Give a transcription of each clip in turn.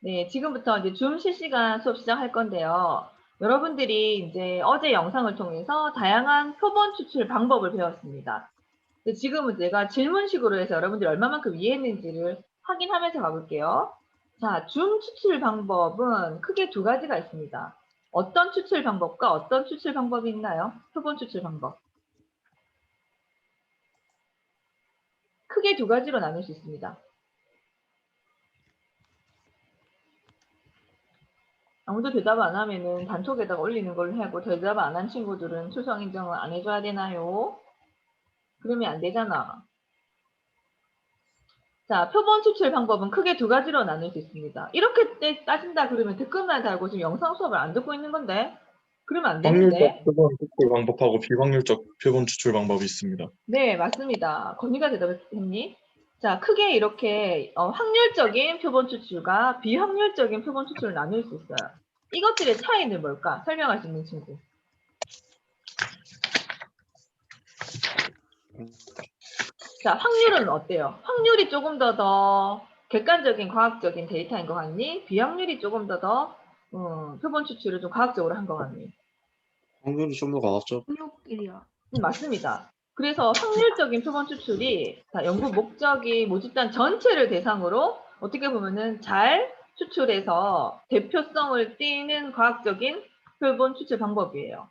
네, 지금부터 이제 줌 실시간 수업 시작할 건데요. 여러분들이 이제 어제 영상을 통해서 다양한 표본 추출 방법을 배웠습니다. 근데 지금은 제가 질문식으로 해서 여러분들이 얼마만큼 이해했는지를 확인하면서 가볼게요. 자, 줌 추출 방법은 크게 두 가지가 있습니다. 어떤 추출 방법과 어떤 추출 방법이 있나요? 표본 추출 방법. 크게 두 가지로 나눌 수 있습니다. 아무도 대답 안 하면은 단톡에다가 올리는 걸로 하고 대답 안 한 친구들은 출석 인정을 안 해줘야 되나요? 그러면 안 되잖아. 자, 표본 추출 방법은 크게 두 가지로 나눌 수 있습니다. 이렇게 따진다 그러면 댓글만 달고 지금 영상 수업을 안 듣고 있는 건데 그러면 안 확률적 되는데. 표본 추출 방법하고 비확률적 표본 추출 방법이 있습니다. 네, 맞습니다. 건이가 대답했니? 자, 크게 이렇게 확률적인 표본 추출과 비확률적인 표본 추출을 나눌 수 있어요. 이것들의 차이는 뭘까? 설명할 수 있는 친구. 자, 확률은 어때요? 확률이 조금 더 객관적인 과학적인 데이터인 것 같니? 비확률이 조금 더 표본 추출을 좀 과학적으로 한 것 같니? 확률이 좀 더 과학적. 16일이요. 맞습니다. 그래서 확률적인 표본 추출이 연구 목적이 모집단 전체를 대상으로 어떻게 보면은 잘 추출해서 대표성을 띠는 과학적인 표본 추출 방법이에요.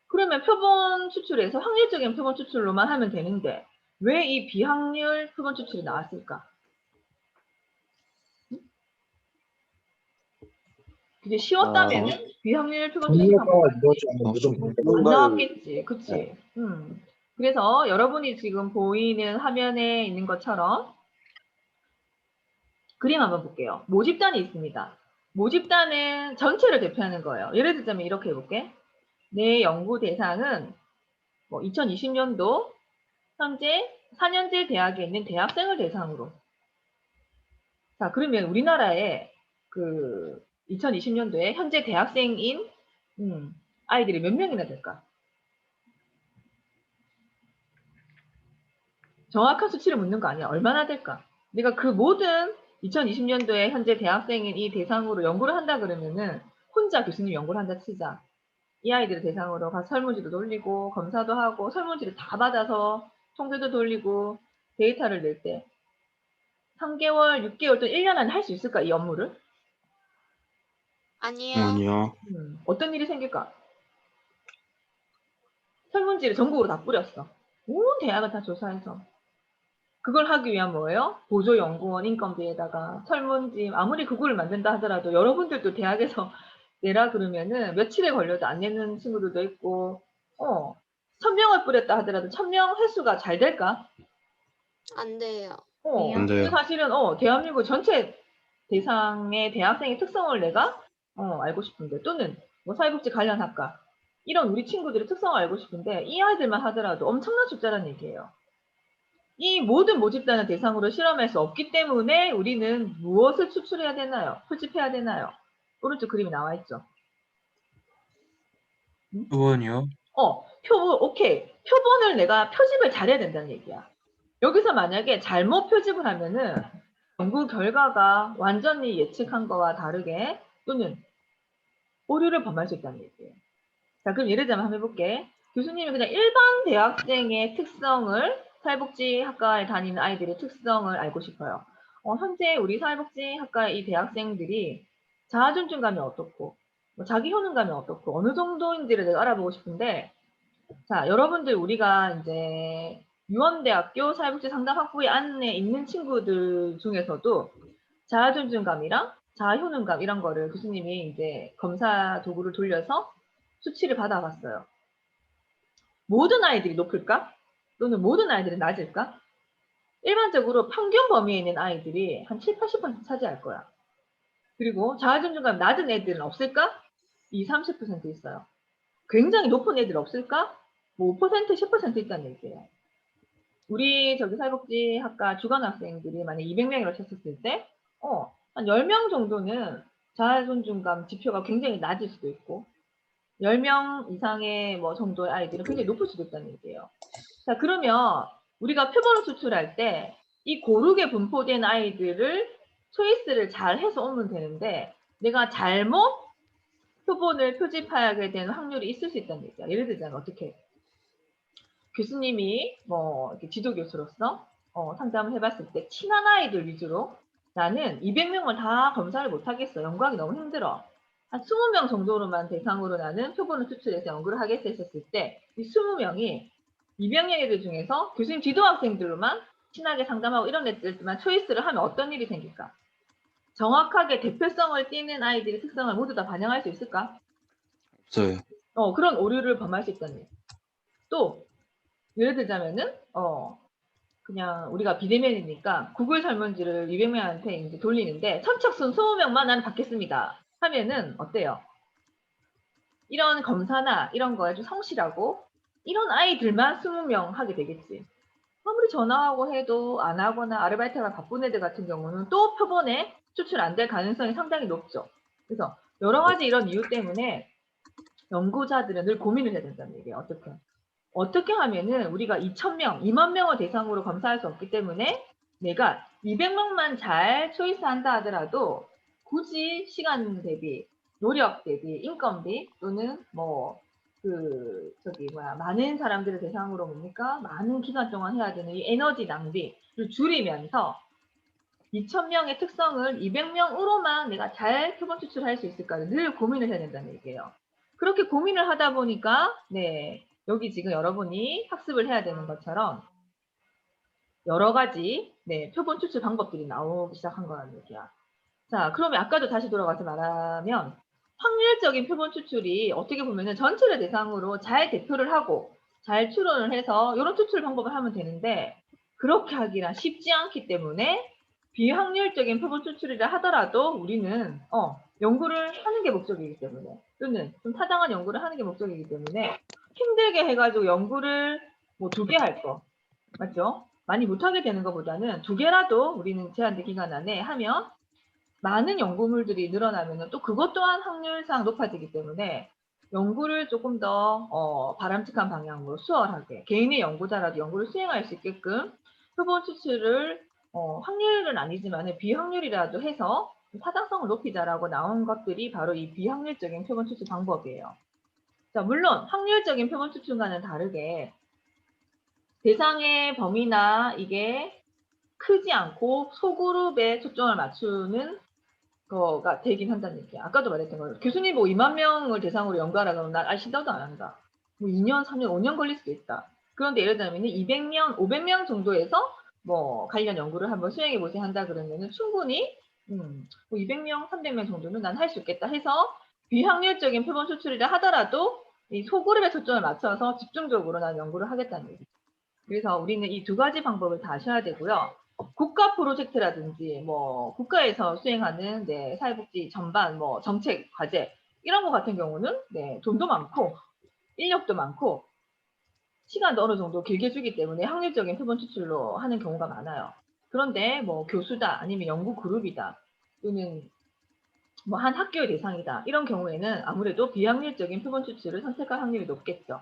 그러면 표본 추출에서 확률적인 표본 추출로만 하면 되는데 왜 이 비확률 표본 추출이 나왔을까? 그게 쉬웠다면 비확률 표본 추출 정리가 방법 이루어지지 않는 무슨 안 나왔겠지. 그치? 그래서 여러분이 지금 보이는 화면에 있는 것처럼 그림 한번 볼게요. 모집단이 있습니다. 모집단은 전체를 대표하는 거예요. 예를 들자면 이렇게 해볼게. 내 연구 대상은 2020년도 현재 4년제 대학에 있는 대학생을 대상으로. 자, 그러면 우리나라에 그 2020년도에 현재 대학생인 아이들이 몇 명이나 될까? 정확한 수치를 묻는 거 아니야. 얼마나 될까? 내가 그 모든 2020년도에 현재 대학생인 이 대상으로 연구를 한다 그러면은 혼자 교수님 연구를 한다 치자. 이 아이들을 대상으로 가서 설문지도 돌리고 검사도 하고 설문지를 다 받아서 통계도 돌리고 데이터를 낼 때 3개월, 6개월 또 1년 안에 할 수 있을까? 이 업무를? 아니요. 아니요. 어떤 일이 생길까? 설문지를 전국으로 다 뿌렸어. 온 대학을 다 조사해서. 그걸 하기 위한 뭐예요? 보조연구원 인건비에다가 설문지, 아무리 그걸 만든다 하더라도 여러분들도 대학에서 내라 그러면은 며칠에 걸려도 안 내는 친구들도 있고, 1000명을 뿌렸다 하더라도 1000명 횟수가 잘 될까? 안 돼요. 안 돼요. 사실은, 대한민국 전체 대상의 대학생의 특성을 내가, 알고 싶은데, 또는 뭐 사회복지 관련 학과, 이런 우리 친구들의 특성을 알고 싶은데, 이 아이들만 하더라도 엄청난 숫자란 얘기예요. 이 모든 모집단을 대상으로 실험할 수 없기 때문에 우리는 무엇을 추출해야 되나요? 표집해야 되나요? 오른쪽 그림이 나와 있죠. 표본이요? 오케이. 표본을 내가 표집을 잘해야 된다는 얘기야. 여기서 만약에 잘못 표집을 하면은 연구 결과가 완전히 예측한 거와 다르게 또는 오류를 범할 수 있다는 얘기예요. 자, 그럼 예를 들면 한번 해볼게. 교수님이 그냥 일반 대학생의 특성을 사회복지학과에 다니는 아이들의 특성을 알고 싶어요. 현재 우리 사회복지학과의 이 대학생들이 자아존중감이 어떻고 자기 효능감이 어떻고 어느 정도인지를 내가 알아보고 싶은데, 자, 여러분들 우리가 이제 유원대학교 사회복지 상담학부의 안에 있는 친구들 중에서도 자아존중감이랑 자아효능감 이런 거를 교수님이 이제 검사 도구를 돌려서 수치를 받아봤어요. 모든 아이들이 높을까? 또는 모든 아이들이 낮을까? 일반적으로 평균 범위에 있는 아이들이 한 7, 80% 차지할 거야. 그리고 자아존중감 낮은 애들은 없을까? 20, 30% 있어요. 굉장히 높은 애들 없을까? 뭐 5%, 10% 있다는 얘기예요. 우리 사회복지학과 주간 학생들이 만약 200명이라고 쳤었을 때, 한 10명 정도는 자아존중감 지표가 굉장히 낮을 수도 있고, 10명 이상의 정도의 아이들은 굉장히 높을 수도 있다는 얘기예요. 자, 그러면 우리가 표본을 추출할 때 이 고르게 분포된 아이들을 초이스를 잘 해서 오면 되는데 내가 잘못 표본을 표집하게 되는 확률이 있을 수 있다는 얘기야. 예를 들자면 어떻게 교수님이 뭐 이렇게 지도 교수로서 상담을 해봤을 때 친한 아이들 위주로 나는 200명을 다 검사를 못 하겠어. 연구하기 너무 힘들어. 한 20명 정도로만 대상으로 나는 표본을 추출해서 연구를 하겠어 했었을 때 이 20명이 200명애들 중에서 교수님 지도 학생들로만 친하게 상담하고 이런 애들만 초이스를 하면 어떤 일이 생길까? 정확하게 대표성을 띠는 아이들의 특성을 모두 다 반영할 수 있을까? 없어요. 그런 오류를 범할 수 있다는 얘기. 또 예를 들자면은 그냥 우리가 비대면이니까 구글 설문지를 200명한테 이제 돌리는데 선착순 20명만 나는 받겠습니다 하면은 어때요? 이런 검사나 이런 거에 좀 성실하고 이런 아이들만 20명 하게 되겠지. 아무리 전화하고 해도 안 하거나 아르바이트가 바쁜 애들 같은 경우는 또 표본에 추출 안 될 가능성이 상당히 높죠. 그래서 여러 가지 이런 이유 때문에 연구자들은 늘 고민을 해야 된다는 얘기예요. 어떻게 하면은 우리가 2,000명, 2만 명을 대상으로 검사할 수 없기 때문에 내가 200명만 잘 초이스한다 하더라도 굳이 시간 대비, 노력 대비, 인건비 또는 많은 사람들을 대상으로 뭡니까? 많은 기간 동안 해야 되는 이 에너지 낭비를 줄이면서 2,000명의 특성을 200명으로만 내가 잘 표본 추출할 수 있을까를 늘 고민을 해야 된다는 얘기예요. 그렇게 고민을 하다 보니까 여기 지금 여러분이 학습을 해야 되는 것처럼 여러 가지 표본 추출 방법들이 나오기 시작한 거라는 얘기야. 자, 그러면 아까도 다시 돌아가서 말하면 확률적인 표본 추출이 어떻게 보면은 전체를 대상으로 잘 대표를 하고 잘 추론을 해서 이런 추출 방법을 하면 되는데 그렇게 하기란 쉽지 않기 때문에 비확률적인 표본 추출이라 하더라도 우리는 연구를 하는 게 목적이기 때문에 또는 좀 타당한 연구를 하는 게 목적이기 때문에 힘들게 해가지고 연구를 뭐 2개 할 거 맞죠? 많이 못하게 되는 것보다는 2개라도 우리는 제한된 기간 안에 하면 많은 연구물들이 늘어나면 또 그것 또한 확률상 높아지기 때문에 연구를 조금 더 바람직한 방향으로 수월하게 개인의 연구자라도 연구를 수행할 수 있게끔 표본 추출을 확률은 아니지만 비확률이라도 해서 타당성을 높이자라고 나온 것들이 바로 이 비확률적인 표본 추출 방법이에요. 자, 물론 확률적인 표본 추출과는 다르게 대상의 범위나 이게 크지 않고 소그룹에 초점을 맞추는 거가 되긴 한다는 얘기야. 아까도 말했던 거예요. 교수님 뭐 2만 명을 대상으로 연구하라 그러면 난 아신다도 안 한다. 뭐 2년, 3년, 5년 걸릴 수도 있다. 그런데 예를 들면 200명, 500명 정도에서 뭐 관련 연구를 한번 수행해 보세요 한다 그러면은 충분히 뭐 200명, 300명 정도는 난 할 수 있겠다 해서 비확률적인 표본 추출이라 하더라도 이 소그룹에 초점을 맞춰서 집중적으로 난 연구를 하겠다는 얘기죠. 그래서 우리는 이 2가지 방법을 다 하셔야 되고요. 국가 프로젝트라든지 뭐 국가에서 수행하는 사회복지 전반 뭐 정책 과제 이런 거 같은 경우는 돈도 많고 인력도 많고 시간도 어느 정도 길게 주기 때문에 확률적인 표본 추출로 하는 경우가 많아요. 그런데 뭐 교수다 아니면 연구 그룹이다 또는 뭐 한 학교의 대상이다 이런 경우에는 아무래도 비확률적인 표본 추출을 선택할 확률이 높겠죠.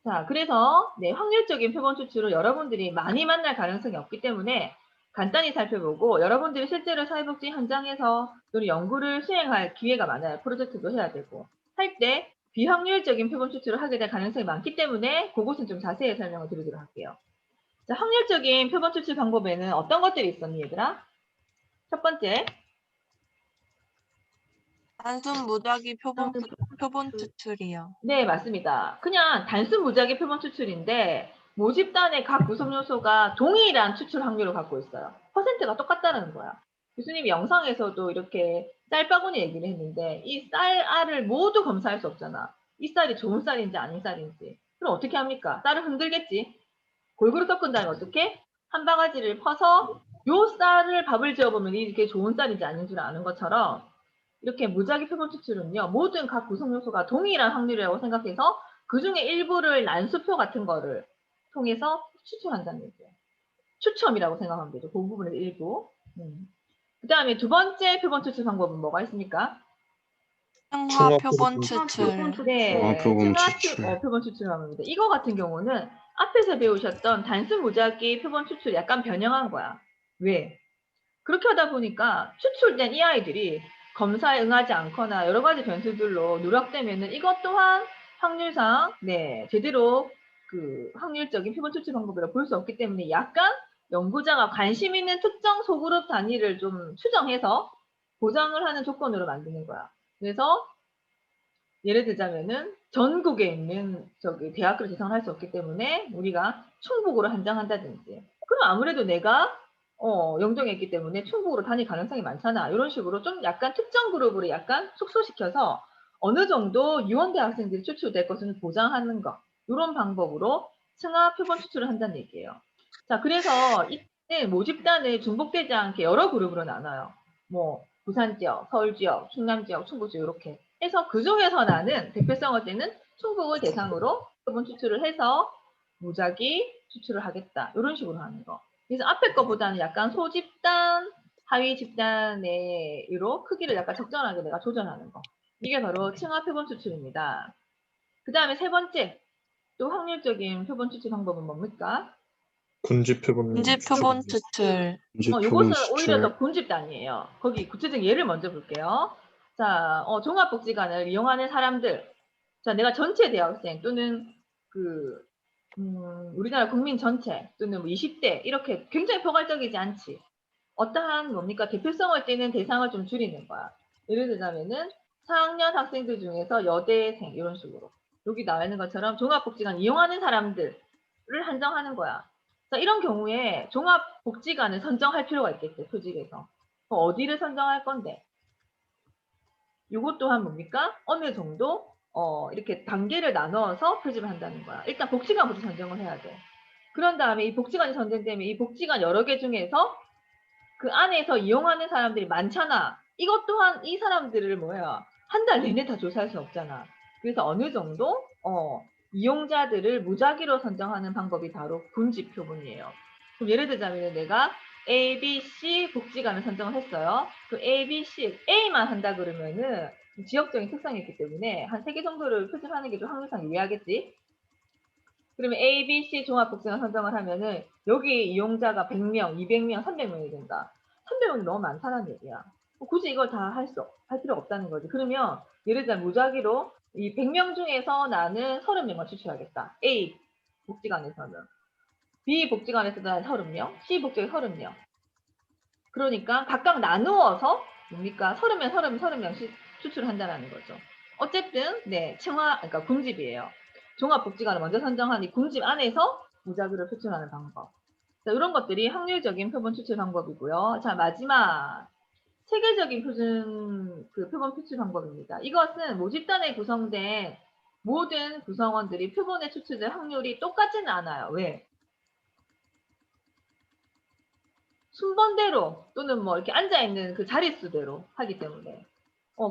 자, 그래서 확률적인 표본 추출을 여러분들이 많이 만날 가능성이 없기 때문에 간단히 살펴보고 여러분들이 실제로 사회복지 현장에서 또는 연구를 수행할 기회가 많아요. 프로젝트도 해야 되고 할 때 비확률적인 표본 추출을 하게 될 가능성이 많기 때문에 그것은 좀 자세히 설명을 드리도록 할게요. 자, 확률적인 표본 추출 방법에는 어떤 것들이 있었니 얘들아? 첫 번째 단순 무작위 표본 추출이요. 네, 맞습니다. 그냥 단순 무작위 표본 추출인데 모집단의 각 구성 요소가 동일한 추출 확률을 갖고 있어요. 퍼센트가 똑같다는 거야. 교수님이 영상에서도 이렇게 쌀바구니 얘기를 했는데 이 쌀알을 모두 검사할 수 없잖아. 이 쌀이 좋은 쌀인지 아닌 쌀인지. 그럼 어떻게 합니까? 쌀을 흔들겠지. 골고루 섞은 다음에 어떻게? 한 바가지를 퍼서 요 쌀을 밥을 지어보면 이게 좋은 쌀인지 아닌 줄 아는 것처럼 이렇게 무작위 표본 추출은요. 모든 각 구성 요소가 동일한 확률이라고 생각해서 그중에 일부를 난수표 같은 거를 통해서 추출한다는 얘기예요. 추첨이라고 생각하면 되죠. 그 부분의 일부. 그 다음에 2번째 표본 추출 방법은 뭐가 있습니까? 승화 표본 추출. 네, 표본 승화 추출. 표본 추출 방법입니다. 이거 같은 경우는 앞에서 배우셨던 단순 무작위 표본 추출 약간 변형한 거야. 왜? 그렇게 하다 보니까 추출된 이 아이들이 검사에 응하지 않거나 여러 가지 변수들로 누락되면은 이것 또한 확률상 제대로 그 확률적인 표본 추출 방법이라 볼 수 없기 때문에 약간 연구자가 관심 있는 특정 소그룹 단위를 좀 추정해서 보장을 하는 조건으로 만드는 거야. 그래서 예를 들자면은 전국에 있는 대학교를 대상을 할 수 없기 때문에 우리가 충북으로 한정한다든지. 그럼 아무래도 내가 영동에 있기 때문에 충북으로 다닐 가능성이 많잖아. 이런 식으로 좀 약간 특정 그룹으로 약간 축소시켜서 어느 정도 유원대 학생들이 추출될 것을 보장하는 것. 이런 방법으로 층화 표본 추출을 한다는 얘기예요. 자, 그래서 이때 모집단을 중복되지 않게 여러 그룹으로 나눠요. 뭐 부산 지역, 서울 지역, 충남 지역, 충북 지역 이렇게 해서 그중에서 나는 대표성을 띠는 충북을 대상으로 표본 추출을 해서 무작위 추출을 하겠다. 이런 식으로 하는 거. 그래서 앞에 거보다는 약간 소집단, 하위 집단으로 크기를 약간 적절하게 내가 조절하는 거. 이게 바로 층화 표본 추출입니다. 그 다음에 세 번째, 또 확률적인 표본 추출 방법은 뭡니까? 군집 표본 군집 표본 추출. 이제 표본 요것은 오히려 추출. 더 군집단이에요. 거기 구체적인 예를 먼저 볼게요. 자, 종합복지관을 이용하는 사람들. 자, 내가 전체 대학생 또는 우리나라 국민 전체 또는 뭐 20대 이렇게 굉장히 포괄적이지 않지. 어떠한 뭡니까? 대표성을 띠는 대상을 좀 줄이는 거야. 예를 들자면은 4학년 학생들 중에서 여대생 이런 식으로. 여기 나와 있는 것처럼 종합복지관 이용하는 사람들을 한정하는 거야. 자, 이런 경우에 종합복지관을 선정할 필요가 있겠죠, 조직에서. 어디를 선정할 건데? 이것 또한 뭡니까? 어느 정도 이렇게 단계를 나눠서 표집을 한다는 거야. 일단 복지관부터 선정을 해야 돼. 그런 다음에 이 복지관이 선정되면 이 복지관 여러 개 중에서 그 안에서 이용하는 사람들이 많잖아. 이것 또한 이 사람들을 한 달 내내 다 조사할 수 없잖아. 그래서 어느 정도 이용자들을 무작위로 선정하는 방법이 바로 군집 표본이에요. 그럼 예를 들자면 내가 A, B, C 복지관을 선정을 했어요. 그 A, B, C, A만 한다 그러면은 지역적인 특성이 있기 때문에 한 3개 정도를 표집하는 게 좀 확률상 유리하겠지. 그러면 A, B, C 종합복지관 선정을 하면은 여기 이용자가 100명, 200명, 300명이 된다. 300명이 너무 많다는 얘기야. 굳이 이걸 다 할 필요가 없다는 거지. 그러면 예를 들면 무작위로 이 100명 중에서 나는 30명만 추출하겠다. A 복지관에서는. B 복지관에서는 한 30명, C 복지관 30명. 그러니까 각각 나누어서 뭡니까? 30명, 30명씩 추출한다는 거죠. 어쨌든 그러니까 군집이에요. 종합복지관을 먼저 선정한 이 군집 안에서 무작위로 추출하는 방법. 자, 이런 것들이 확률적인 표본 추출 방법이고요. 자, 마지막 체계적인 표본 추출 방법입니다. 이것은 모집단에 구성된 모든 구성원들이 표본에 추출될 확률이 똑같지는 않아요. 왜? 순번대로 또는 이렇게 앉아있는 그 자릿수대로 하기 때문에.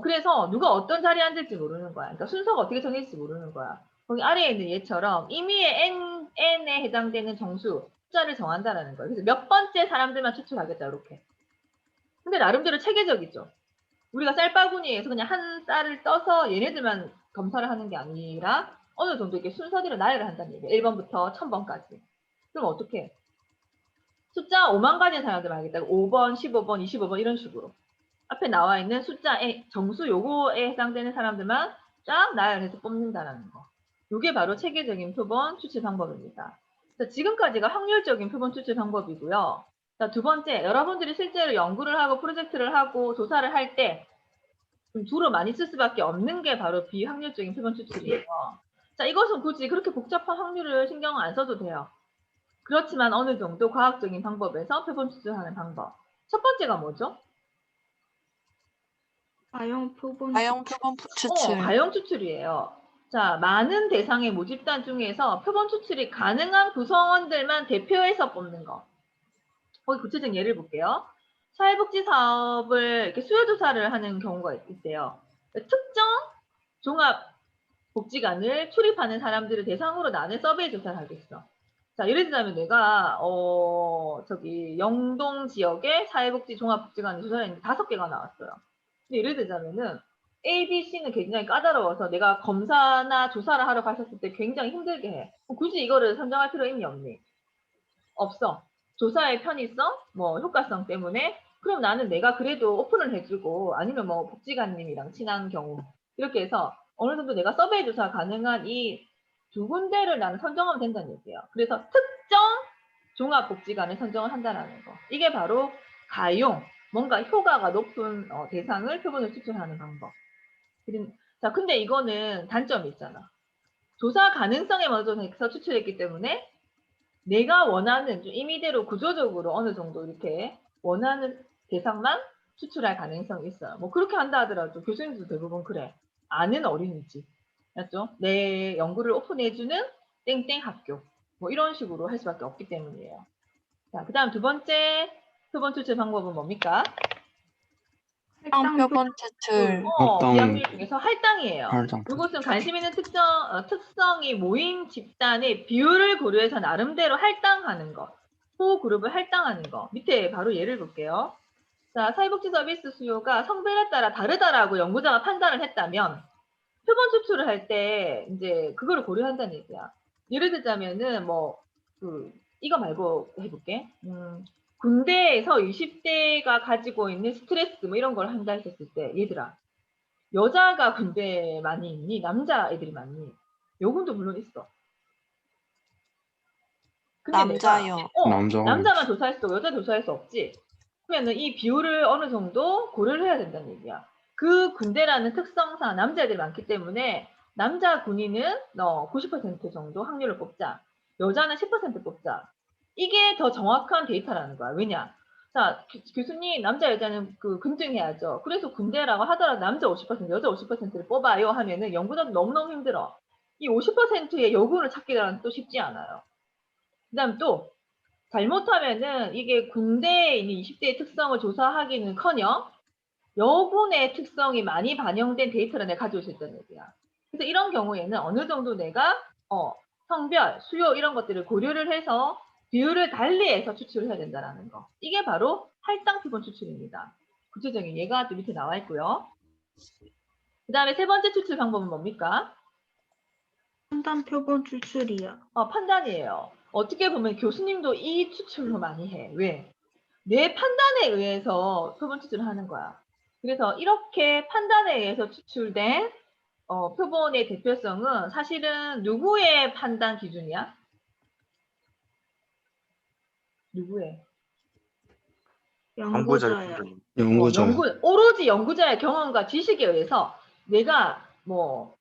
그래서 누가 어떤 자리에 앉을지 모르는 거야. 그러니까 순서가 어떻게 정해질지 모르는 거야. 거기 아래에 있는 얘처럼 임의의 n에 해당되는 정수, 숫자를 정한다라는 거예요. 그래서 몇 번째 사람들만 추출하겠다, 이렇게. 근데 나름대로 체계적이죠. 우리가 쌀바구니에서 그냥 한 쌀을 떠서 얘네들만 검사를 하는 게 아니라 어느 정도 이렇게 순서대로 나열을 한다는 얘기예요. 1번부터 1000번까지. 그럼 어떻게? 숫자 5만 가지의 사람들 말겠다. 5번, 15번, 25번 이런 식으로. 앞에 나와 있는 숫자의 정수 요거에 해당되는 사람들만 쫙 나열해서 뽑는다는 거. 이게 바로 체계적인 표본 추출 방법입니다. 자, 지금까지가 확률적인 표본 추출 방법이고요. 자, 두 번째, 여러분들이 실제로 연구를 하고 프로젝트를 하고 조사를 할 때 주로 많이 쓸 수밖에 없는 게 바로 비확률적인 표본 추출이에요. 자, 이것은 굳이 그렇게 복잡한 확률을 신경 안 써도 돼요. 그렇지만 어느 정도 과학적인 방법에서 표본 추출하는 방법. 첫 번째가 뭐죠? 가용 표본 추출. 가용 추출이에요. 자, 많은 대상의 모집단 중에서 표본 추출이 가능한 구성원들만 대표해서 뽑는 거. 거기 구체적인 예를 볼게요. 사회복지 사업을 이렇게 수요조사를 하는 경우가 있대요. 특정 종합복지관을 출입하는 사람들을 대상으로 나는 서베이 조사를 하겠어. 자, 예를 들자면 내가 영동 지역의 사회복지 종합복지관을 조사를 했는데 5개가 나왔어요. 근데 예를 들자면은 A, B, C는 굉장히 까다로워서 내가 검사나 조사를 하러 갔었을 때 굉장히 힘들게 해. 굳이 이거를 선정할 필요 있니 없니? 없어. 조사의 편의성, 효과성 때문에 그럼 나는 내가 그래도 오픈을 해주고 아니면 뭐 복지관님이랑 친한 경우 이렇게 해서 어느 정도 내가 서베이 조사 가능한 이 두 군데를 나는 선정하면 된다는 얘기예요. 그래서 특정 종합복지관을 선정을 한다는 거. 이게 바로 가용, 뭔가 효과가 높은 대상을 표본을 추출하는 방법. 자, 근데 이거는 단점이 있잖아. 조사 가능성에 먼저 추출했기 때문에 내가 원하는 좀 임의대로 구조적으로 어느 정도 이렇게 원하는 대상만 추출할 가능성이 있어요. 뭐 그렇게 한다 하더라도 교수님도 대부분 그래. 아는 어린이집. 맞죠? 내 연구를 오픈해주는 땡땡 학교. 뭐 이런 식으로 할 수밖에 없기 때문이에요. 자, 그 다음 두 번째 표본 추출 방법은 뭡니까? 할당 표본 추출. 할당. 비확률 중에서 할당이에요. 할당. 이것은 관심 있는 특성이 모인 집단의 비율을 고려해서 나름대로 할당하는 것. 호 그룹을 할당하는 것. 밑에 바로 예를 볼게요. 자, 사회복지 서비스 수요가 성별에 따라 다르다라고 연구자가 판단을 했다면 표본 추출을 할 때 이제 그거를 고려한다는 얘기야. 예를 들자면은 이거 말고 해볼게. 군대에서 20대가 가지고 있는 스트레스 뭐 이런 걸 한다 했었을 때 얘들아 여자가 군대에 많이 있니? 남자 애들이 많니? 요금도 물론 있어. 근데 남자요. 남자만 조사할 수 있고 여자 조사할 수 없지. 그러면은 이 비율을 어느 정도 고려를 해야 된다는 얘기야. 그 군대라는 특성상 남자애들이 많기 때문에 남자 군인은 90% 정도 확률을 뽑자. 여자는 10% 뽑자. 이게 더 정확한 데이터라는 거야. 왜냐? 자, 교수님, 남자, 여자는 검증해야죠. 그래서 군대라고 하더라도 남자 50%, 여자 50%를 뽑아요 하면은 연구자도 너무너무 힘들어. 이 50%의 여군을 찾기가 또 쉽지 않아요. 그 다음 또, 잘못하면은 이게 군대에 있는 20대의 특성을 조사하기는 커녕 여군의 특성이 많이 반영된 데이터를 내가 가지고 있었다는 얘기야. 그래서 이런 경우에는 어느 정도 내가 성별, 수요 이런 것들을 고려를 해서 비율을 달리해서 추출을 해야 된다는 거. 이게 바로 할당 표본 추출입니다. 구체적인 예가 또 밑에 나와 있고요. 그 다음에 세 번째 추출 방법은 뭡니까? 판단 표본 추출이요. 판단이에요. 어떻게 보면 교수님도 이 추출로 많이 해. 왜? 내 판단에 의해서 표본 추출을 하는 거야. 그래서 이렇게 판단에 의해서 추출된 표본의 대표성은 사실은 누구의 판단 기준이야? 누구의? 연구자요. 연구자요. 오로지 연구자의 경험과 지식에 의해서 내가 뭐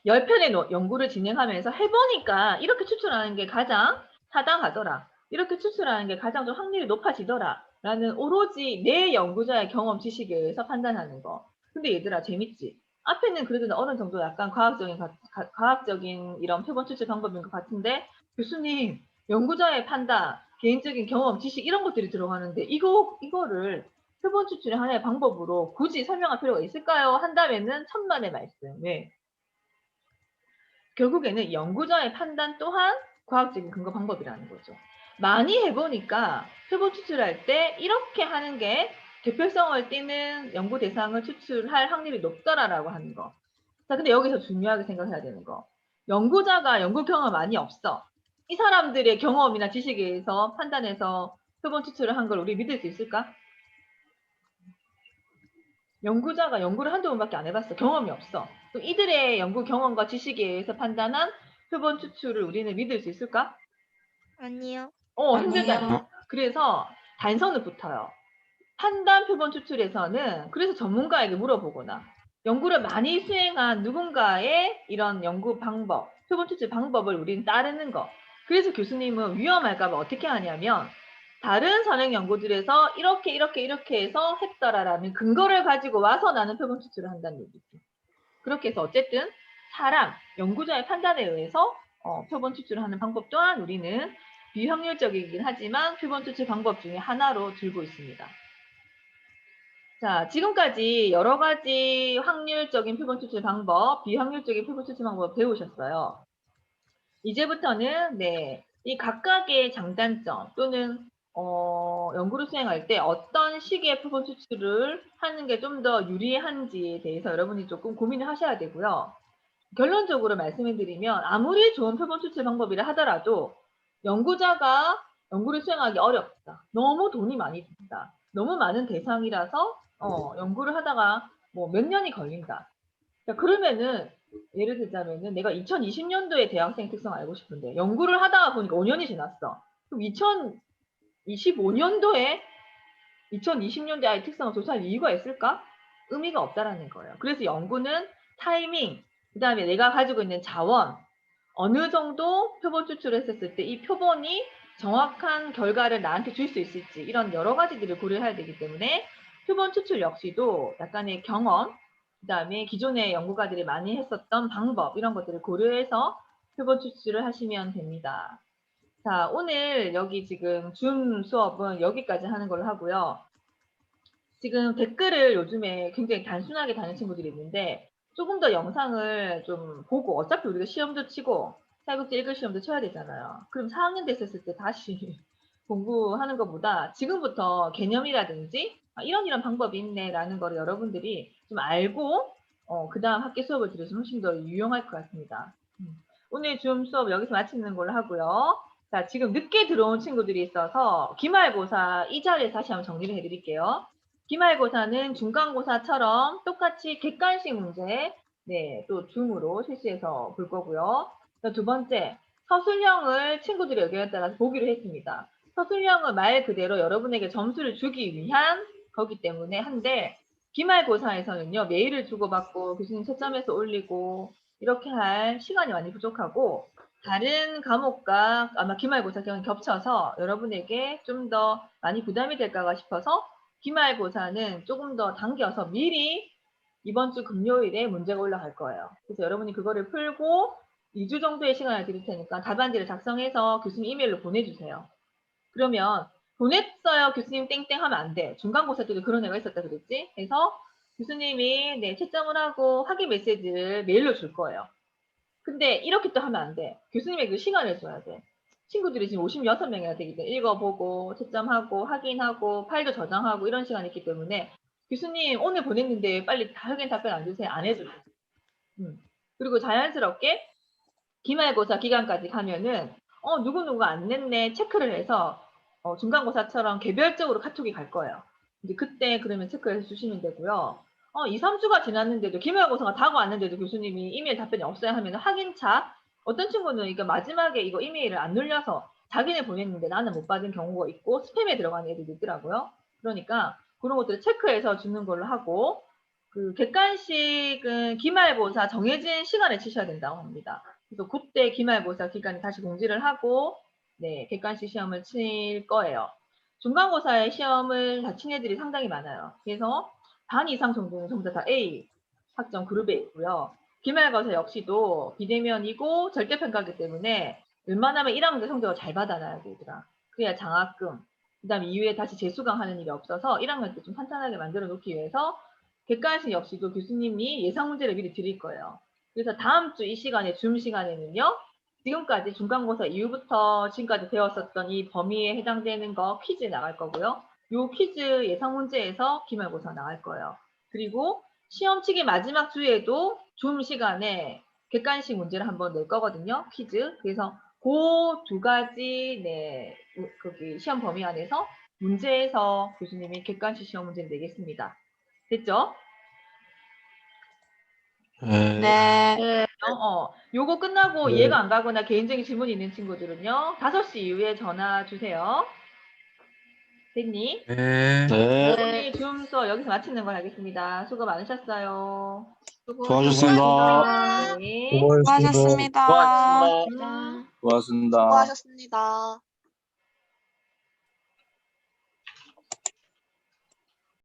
10편의 연구를 진행하면서 해보니까 이렇게 추출하는 게 가장 타당하더라. 이렇게 추출하는 게 가장 좀 확률이 높아지더라. 라는 오로지 내 연구자의 경험 지식에 의해서 판단하는 거. 근데 얘들아 재밌지? 앞에는 그래도 어느 정도 약간 과학적인 이런 표본 추출 방법인 것 같은데 교수님 연구자의 판단, 개인적인 경험, 지식 이런 것들이 들어가는데 이거를 표본 추출의 하나의 방법으로 굳이 설명할 필요가 있을까요? 한다면은 천만의 말씀. 왜? 결국에는 연구자의 판단 또한 과학적인 근거 방법이라는 거죠. 많이 해보니까 표본 추출할 때 이렇게 하는 게 대표성을 띠는 연구 대상을 추출할 확률이 높더라라고 하는 거. 자, 근데 여기서 중요하게 생각해야 되는 거. 연구자가 연구 경험 많이 없어. 이 사람들의 경험이나 지식에 의해서 판단해서 표본 추출을 한 걸 우리 믿을 수 있을까? 연구자가 연구를 한두 번밖에 안 해봤어. 경험이 없어. 또 이들의 연구 경험과 지식에 의해서 판단한 표본 추출을 우리는 믿을 수 있을까? 아니요. 힘들다. 그래서 단서는 붙어요. 판단 표본 추출에서는 그래서 전문가에게 물어보거나 연구를 많이 수행한 누군가의 이런 연구 방법, 표본 추출 방법을 우리는 따르는 거. 그래서 교수님은 위험할까 봐 어떻게 하냐면 다른 선행 연구들에서 이렇게 해서 했더라라는 근거를 가지고 와서 나는 표본 추출을 한다는 얘기지. 그렇게 해서 어쨌든 사람, 연구자의 판단에 의해서 표본 추출을 하는 방법 또한 우리는 비확률적이긴 하지만 표본 추출 방법 중에 하나로 들고 있습니다. 자, 지금까지 여러 가지 확률적인 표본 추출 방법, 비확률적인 표본 추출 방법 배우셨어요. 이제부터는 이 각각의 장단점 또는 연구를 수행할 때 어떤 식의 표본 추출을 하는 게 좀 더 유리한지에 대해서 여러분이 조금 고민을 하셔야 되고요. 결론적으로 말씀을 드리면 아무리 좋은 표본 추출 방법이라 하더라도 연구자가 연구를 수행하기 어렵다. 너무 돈이 많이 든다. 너무 많은 대상이라서 연구를 하다가 뭐 몇 년이 걸린다. 자, 그러면은 예를 들자면은 내가 2020년도에 대학생 특성 알고 싶은데 연구를 하다가 보니까 5년이 지났어. 그럼 2025년도에 2020년대 아이 특성을 조사할 이유가 있을까? 의미가 없다라는 거예요. 그래서 연구는 타이밍, 그 다음에 내가 가지고 있는 자원, 어느 정도 표본 추출을 했었을 때 이 표본이 정확한 결과를 나한테 줄 수 있을지 이런 여러 가지들을 고려해야 되기 때문에 표본 추출 역시도 약간의 경험, 그 다음에 기존의 연구가들이 많이 했었던 방법 이런 것들을 고려해서 표본 추출을 하시면 됩니다. 자, 오늘 여기 지금 줌 수업은 여기까지 하는 걸로 하고요. 지금 댓글을 요즘에 굉장히 단순하게 다는 친구들이 있는데 조금 더 영상을 좀 보고 어차피 우리가 시험도 치고 사회국제 1급 시험도 쳐야 되잖아요. 그럼 4학년 됐었을 때 다시 공부하는 것보다 지금부터 개념이라든지 이런 방법이 있네라는 거를 여러분들이 좀 알고 그 다음 학기 수업을 들으시면 훨씬 더 유용할 것 같습니다. 오늘 줌 수업 여기서 마치는 걸로 하고요. 자, 지금 늦게 들어온 친구들이 있어서 기말고사 이 자리에서 다시 한번 정리를 해드릴게요. 기말고사는 중간고사처럼 똑같이 객관식 문제, 네, 또 줌으로 실시해서 볼 거고요. 자, 두 번째, 서술형을 친구들의 의견에 따라서 보기로 했습니다. 서술형은 말 그대로 여러분에게 점수를 주기 위한 거기 때문에 한데, 기말고사에서는요, 메일을 주고받고 교수님 채점해서 올리고, 이렇게 할 시간이 많이 부족하고, 다른 과목과 아마 기말고사 기간 겹쳐서 여러분에게 좀 더 많이 부담이 될까 싶어서 기말고사는 조금 더 당겨서 미리 이번 주 금요일에 문제가 올라갈 거예요. 그래서 여러분이 그거를 풀고 2주 정도의 시간을 드릴 테니까 답안지를 작성해서 교수님 이메일로 보내주세요. 그러면 보냈어요 교수님 땡땡 하면 안 돼. 중간고사 때도 그런 애가 있었다 그랬지? 그래서 교수님이 네, 채점을 하고 확인 메시지를 메일로 줄 거예요. 근데 이렇게 또 하면 안 돼. 교수님에게 그 시간을 줘야 돼. 친구들이 지금 56명이나 되기 때문에 읽어보고 채점하고 확인하고 파일도 저장하고 이런 시간이 있기 때문에 교수님 오늘 보냈는데 빨리 확인 답변 안 주세요. 안 해줘요. 그리고 자연스럽게 기말고사 기간까지 가면은 누구누구 안 냈네 체크를 해서 중간고사처럼 개별적으로 카톡이 갈 거예요. 이제 그때 그러면 체크해서 주시면 되고요. 2, 3주가 지났는데도 기말고사가 다가왔는데도 교수님이 이메일 답변이 없어야 하면 확인차 어떤 친구는 이거 마지막에 이거 이메일을 안 눌려서 자기네 보냈는데 나는 못 받은 경우가 있고 스팸에 들어가는 애들도 있더라고요. 그러니까 그런 것들을 체크해서 주는 걸로 하고 그 객관식은 기말고사 정해진 시간에 치셔야 된다고 합니다. 그래서 그때 기말고사 기간에 다시 공지를 하고 네, 객관식 시험을 칠 거예요. 중간고사의 시험을 다 친 애들이 상당히 많아요. 그래서 반 이상 정도는 전부 다 A 학점 그룹에 있고요. 기말고사 역시도 비대면이고 절대평가이기 때문에 웬만하면 1학년 때 성적을 잘 받아놔야 되더라. 그래야 장학금, 그 다음에 이후에 다시 재수강하는 일이 없어서 1학년 때 좀 탄탄하게 만들어 놓기 위해서 객관식 역시도 교수님이 예상 문제를 미리 드릴 거예요. 그래서 다음 주 이 시간에 줌 시간에는요. 지금까지 중간고사 이후부터 지금까지 배웠었던 이 범위에 해당되는 거 퀴즈 나갈 거고요. 요 퀴즈 예상 문제에서 기말고사 나갈 거예요. 그리고 시험 치기 마지막 주에도 줌 시간에 객관식 문제를 한번 낼 거거든요. 퀴즈. 그래서 그 두 가지 네, 거기 시험 범위 안에서 문제에서 교수님이 객관식 시험 문제를 내겠습니다. 됐죠? 네. 네. 요거 끝나고 네. 이해가 안 가거나 개인적인 질문이 있는 친구들은요. 5시 이후에 전화 주세요. 됐니? 네. 네. 오늘 줌 수업 여기서 마치는 걸 하겠습니다. 수고 많으셨어요. 수고하셨습니다. 네. 수고하셨습니다. 수고하셨습니다. 음. 수고하셨습니다. 수고하셨습니다.